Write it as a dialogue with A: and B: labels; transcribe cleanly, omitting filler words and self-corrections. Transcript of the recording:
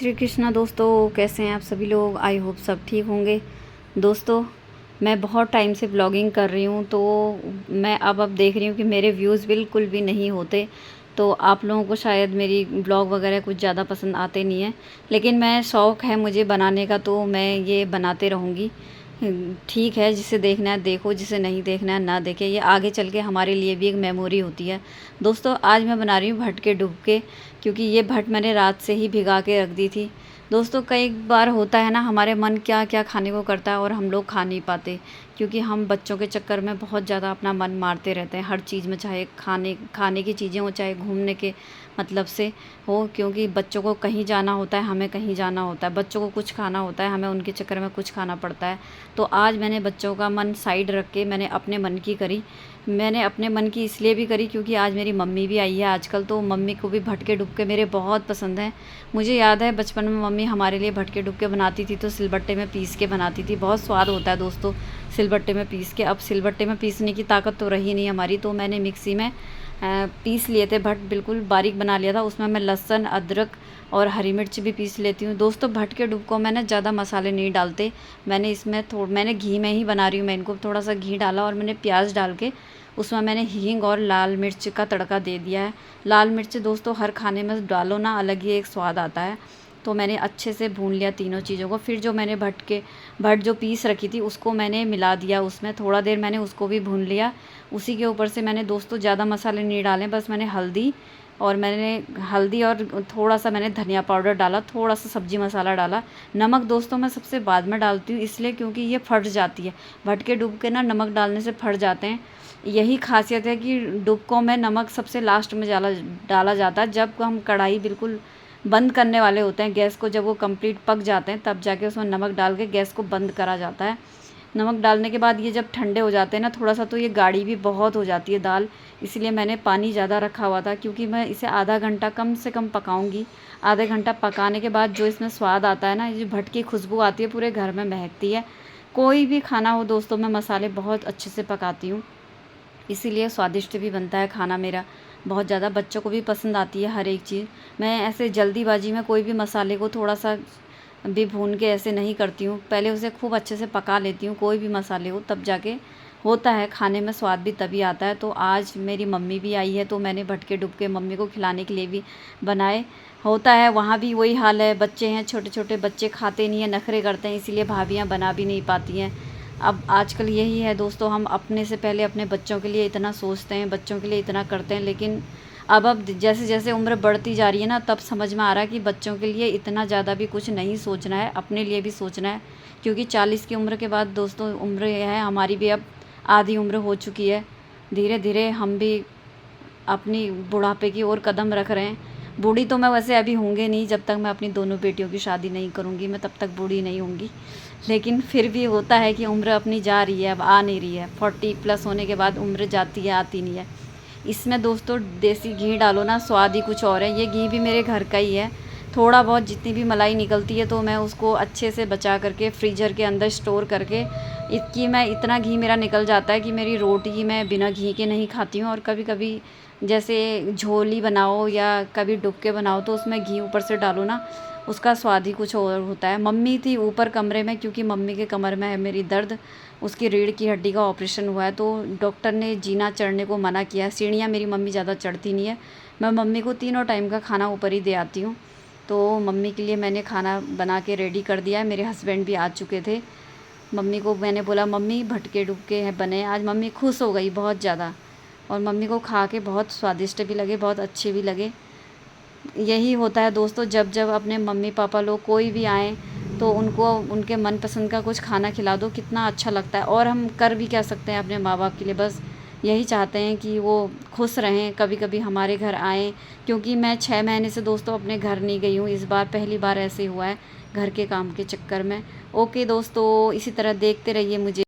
A: श्री कृष्णा दोस्तों, कैसे हैं आप सभी लोग। आई होप सब ठीक होंगे। दोस्तों, मैं बहुत टाइम से ब्लॉगिंग कर रही हूँ, तो मैं अब देख रही हूँ कि मेरे व्यूज़ बिल्कुल भी नहीं होते। तो आप लोगों को शायद मेरी ब्लॉग वगैरह कुछ ज़्यादा पसंद आते नहीं हैं, लेकिन मैं शौक़ है मुझे बनाने का, तो मैं ये बनाते रहूँगी। ठीक है, जिसे देखना है देखो, जिसे नहीं देखना है ना देखे। ये आगे चल के हमारे लिए भी एक मेमोरी होती है। दोस्तों, आज मैं बना रही हूँ भट के डुबके, क्योंकि ये भट मैंने रात से ही भिगा के रख दी थी। दोस्तों, कई बार होता है ना, हमारे मन क्या क्या खाने को करता है और हम लोग खा नहीं पाते, क्योंकि हम बच्चों के चक्कर में बहुत ज़्यादा अपना मन मारते रहते हैं हर चीज़ में, चाहे खाने की चीज़ें हो, चाहे घूमने के मतलब से हो। क्योंकि बच्चों को कहीं जाना होता है, हमें कहीं जाना होता है, बच्चों को कुछ खाना होता है, हमें उनके चक्कर में कुछ खाना पड़ता है। तो आज मैंने बच्चों का मन साइड रख के मैंने अपने मन की करी। मैंने अपने मन की इसलिए भी करी क्योंकि आज मेरी मम्मी भी आई है आजकल, तो मम्मी को भी भटके डुबके मेरे बहुत पसंद हैं। मुझे याद है बचपन में मम्मी हमारे लिए भटके डुबके बनाती थी, तो सिलबट्टे में पीस के बनाती थी। बहुत स्वाद होता है दोस्तों सिलबट्टे में पीस के। अब सिलबट्टे में पीसने की ताकत तो रही नहीं हमारी, तो मैंने मिक्सी में पीस लिए थे भट, बिल्कुल बारीक बना लिया था। उसमें मैं लहसुन, अदरक और हरी मिर्च भी पीस लेती हूँ। दोस्तों, भट के डुबकों में ना ज़्यादा मसाले नहीं डालते। मैंने इसमें मैंने घी में ही बना रही हूँ। मैं इनको थोड़ा सा घी डाला और मैंने प्याज डाल के उसमें मैंने हींग और लाल मिर्च का तड़का दे दिया है। लाल मिर्च दोस्तों हर खाने में डालो ना, अलग ही एक स्वाद आता है। तो मैंने अच्छे से भून लिया तीनों चीज़ों को। फिर जो मैंने भट जो पीस रखी थी उसको मैंने मिला दिया उसमें। थोड़ा देर मैंने उसको भी भून लिया। उसी के ऊपर से मैंने दोस्तों ज़्यादा मसाले नहीं डाले, बस मैंने हल्दी और थोड़ा सा मैंने धनिया पाउडर डाला, थोड़ा सा सब्जी मसाला डाला। नमक दोस्तों मैं सबसे बाद में डालती हूँ, इसलिए क्योंकि ये फट जाती है। भटके डुबके ना नमक डालने से फट जाते हैं। यही खासियत है कि डुबकों में नमक सबसे लास्ट में डाला जाता है, जब हम कढ़ाई बिल्कुल बंद करने वाले होते हैं गैस को। जब वो कंप्लीट पक जाते हैं तब जाके उसमें नमक डाल के गैस को बंद करा जाता है। नमक डालने के बाद ये जब ठंडे हो जाते हैं ना थोड़ा सा, तो ये गाढ़ी भी बहुत हो जाती है दाल। इसलिए मैंने पानी ज़्यादा रखा हुआ था, क्योंकि मैं इसे आधा घंटा कम से कम पकाऊंगी। आधे घंटा पकाने के बाद जो इसमें स्वाद आता है ना, ये भट की खुशबू आती है, पूरे घर में महकती है। कोई भी खाना हो दोस्तों, मैं मसाले बहुत अच्छे से पकाती हूँ, इसीलिए स्वादिष्ट भी बनता है खाना मेरा। बहुत ज़्यादा बच्चों को भी पसंद आती है हर एक चीज़। मैं ऐसे जल्दीबाजी में कोई भी मसाले को थोड़ा सा भी भून के ऐसे नहीं करती हूँ, पहले उसे खूब अच्छे से पका लेती हूँ। कोई भी मसाले हो तब जाके होता है खाने में स्वाद भी तभी आता है। तो आज मेरी मम्मी भी आई है, तो मैंने भटके डुबके मम्मी को खिलाने के लिए भी बनाए। होता है वहाँ भी वही हाल है, बच्चे हैं, छोटे छोटे बच्चे खाते नहीं हैं, नखरे करते हैं, इसीलिए भाभियाँ बना भी नहीं पाती हैं। अब आजकल यही है दोस्तों, हम अपने से पहले अपने बच्चों के लिए इतना सोचते हैं, बच्चों के लिए इतना करते हैं, लेकिन अब जैसे जैसे उम्र बढ़ती जा रही है ना, तब समझ में आ रहा है कि बच्चों के लिए इतना ज़्यादा भी कुछ नहीं सोचना है, अपने लिए भी सोचना है। क्योंकि 40 की उम्र के बाद दोस्तों उम्र यह है हमारी भी, अब आधी उम्र हो चुकी है। धीरे धीरे हम भी अपनी बुढ़ापे की ओर कदम रख रहे हैं। बूढ़ी तो मैं वैसे अभी होंगे नहीं, जब तक मैं अपनी दोनों बेटियों की शादी नहीं करूँगी मैं तब तक बूढ़ी नहीं होंगी। लेकिन फिर भी होता है कि उम्र अपनी जा रही है, अब आ नहीं रही है। 40+ होने के बाद उम्र जाती है, आती नहीं है। इसमें दोस्तों देसी घी डालो ना, स्वाद ही कुछ और है। ये घी भी मेरे घर का ही है। थोड़ा बहुत जितनी भी मलाई निकलती है तो मैं उसको अच्छे से बचा करके फ्रीजर के अंदर स्टोर करके, इतना घी मेरा निकल जाता है कि मेरी रोटी मैं बिना घी के नहीं खाती हूँ। और कभी कभी जैसे झोली बनाओ या कभी डुबके बनाओ तो उसमें घी ऊपर से डालो ना, उसका स्वाद ही कुछ और होता है। मम्मी थी ऊपर कमरे में, क्योंकि मम्मी के कमर में है मेरी दर्द, उसकी रीढ़ की हड्डी का ऑपरेशन हुआ है, तो डॉक्टर ने जीना चढ़ने को मना किया है। सीढ़ियाँ मेरी मम्मी ज़्यादा चढ़ती नहीं है। मैं मम्मी को तीनों टाइम का खाना ऊपर ही दे आती हूँ। तो मम्मी के लिए मैंने खाना बना के रेडी कर दिया है। मेरे हस्बैंड भी आ चुके थे। मम्मी को मैंने बोला मम्मी भटके डुबके हैं बने। आज मम्मी खुश हो गई बहुत ज़्यादा, और मम्मी को खा के बहुत स्वादिष्ट भी लगे, बहुत अच्छे भी लगे। यही होता है दोस्तों, जब जब अपने मम्मी पापा लोग कोई भी आएँ तो उनको उनके मनपसंद का कुछ खाना खिला दो, कितना अच्छा लगता है। और हम कर भी क्या सकते हैं अपने माँ बाप के लिए, बस यही चाहते हैं कि वो खुश रहें, कभी कभी हमारे घर आएँ। क्योंकि मैं 6 महीने से दोस्तों अपने घर नहीं गई हूँ, इस बार पहली बार ऐसे हुआ है घर के काम के चक्कर में। ओके दोस्तों, इसी तरह देखते रहिए मुझे।